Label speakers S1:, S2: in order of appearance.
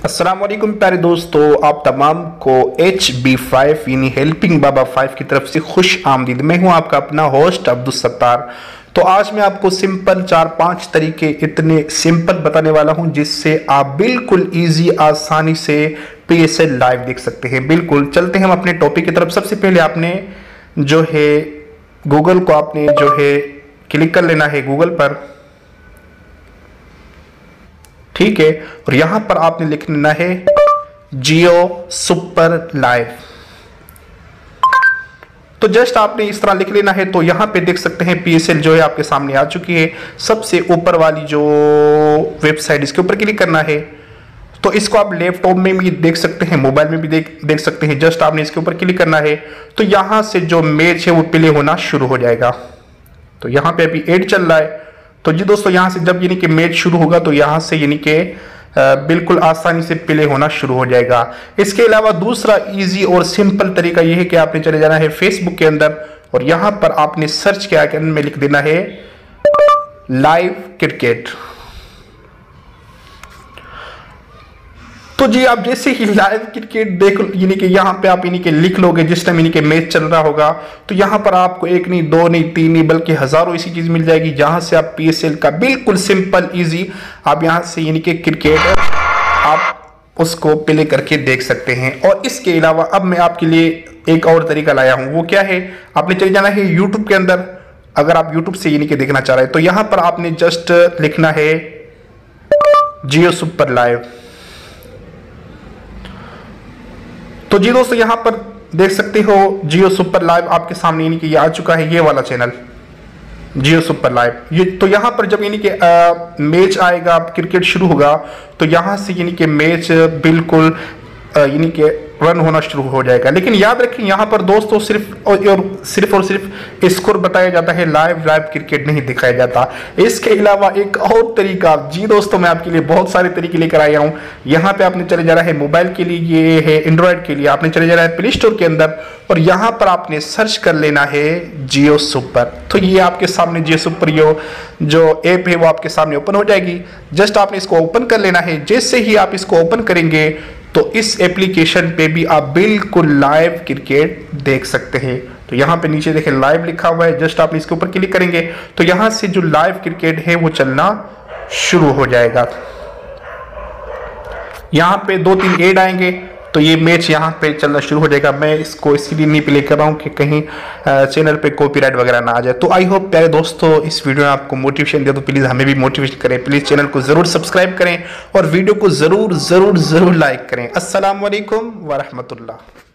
S1: अस्सलाम वालेकुम प्यारे दोस्तों, आप तमाम को HB5 यानी हेल्पिंग बाबा 5 की तरफ से खुश आमदीद। मैं हूं आपका अपना होस्ट अब्दुल सत्तार। तो आज मैं आपको सिंपल 4-5 तरीके इतने सिंपल बताने वाला हूं जिससे आप बिल्कुल इजी आसानी से PSL लाइव देख सकते हैं। बिल्कुल चलते हैं हम अपने टॉपिक की तरफ। सबसे पहले आपने जो है गूगल को आपने जो है क्लिक कर लेना है गूगल पर, ठीक है। और यहां पर आपने लिख लेना है जियो सुपर लाइव। तो जस्ट आपने इस तरह लिख लेना है। तो यहां पे देख सकते हैं PSL जो है आपके सामने आ चुकी है। सबसे ऊपर वाली जो वेबसाइट, इसके ऊपर क्लिक करना है। तो इसको आप लैपटॉप में भी देख सकते हैं, मोबाइल में भी देख सकते हैं। जस्ट आपने इसके ऊपर क्लिक करना है तो यहां से जो मैच है वो प्ले होना शुरू हो जाएगा। तो यहां पे अभी एड चल रहा है। तो जी दोस्तों, यहां से जब यानी कि मैच शुरू होगा तो यहां से यानी कि बिल्कुल आसानी से प्ले होना शुरू हो जाएगा। इसके अलावा दूसरा इजी और सिंपल तरीका यह है कि आपने चले जाना है फेसबुक के अंदर और यहां पर आपने सर्च के आइकन में लिख देना है लाइव क्रिकेट। तो जी आप जैसे ही लाइव क्रिकेट देख यानी कि यहाँ पे आप यानी कि लिख लोगे जिस टाइम यानी कि मैच चल रहा होगा, तो यहाँ पर आपको एक नहीं, दो नहीं, तीन नहीं, बल्कि हजारों ऐसी चीज मिल जाएगी जहां से आप PSL का बिल्कुल सिंपल इजी आप यहाँ से यानी कि क्रिकेट आप उसको प्ले करके देख सकते हैं। और इसके अलावा अब मैं आपके लिए एक और तरीका लाया हूं। वो क्या है, आपने चले जाना है यूट्यूब के अंदर। अगर आप यूट्यूब से यानी कि देखना चाह रहे हैं तो यहां पर आपने जस्ट लिखना है जियो सुपर लाइव। तो जी दोस्तों, यहां पर देख सकते हो जियो सुपर लाइव आपके सामने यानी कि ये आ चुका है, ये वाला चैनल जियो सुपर लाइव। ये तो यहां पर जब यानी कि मैच आएगा, क्रिकेट शुरू होगा, तो यहां से यानी कि मैच बिल्कुल यानी कि रन होना शुरू हो जाएगा। लेकिन याद रखें यहां पर दोस्तों सिर्फ और सिर्फ स्कोर बताया जाता है, लाइव क्रिकेट नहीं दिखाया जाता। इसके अलावा एक और तरीका, जी दोस्तों मैं आपके लिए बहुत सारे तरीके लेकर आया हूं। यहां पे आपने चले जाना है मोबाइल के लिए, ये है एंड्रॉयड के लिए, आपने चले जाना है प्ले स्टोर के अंदर और यहां पर आपने सर्च कर लेना है जियो सुपर। तो ये आपके सामने जियो सुपर जो ऐप है वो आपके सामने ओपन हो जाएगी। जस्ट आपने इसको ओपन कर लेना है। जैसे ही आप इसको ओपन करेंगे तो इस एप्लीकेशन पे भी आप बिल्कुल लाइव क्रिकेट देख सकते हैं। तो यहाँ पे नीचे देखें लाइव लिखा हुआ है। जस्ट आप इसके ऊपर क्लिक करेंगे तो यहाँ से जो लाइव क्रिकेट है वो चलना शुरू हो जाएगा। यहाँ पे 2-3 ऐड आएंगे तो ये मैच यहाँ पे चलना शुरू हो जाएगा। मैं इसको इसलिए नहीं प्ले कर रहा हूँ कि कहीं चैनल पे कॉपीराइट वगैरह ना आ जाए। तो आई होप प्यारे दोस्तों इस वीडियो में आपको मोटिवेशन दिया, तो प्लीज़ हमें भी मोटिवेशन करें। प्लीज़ चैनल को ज़रूर सब्सक्राइब करें और वीडियो को ज़रूर लाइक करें। अस्सलाम वालेकुम व रहमतुल्लाह।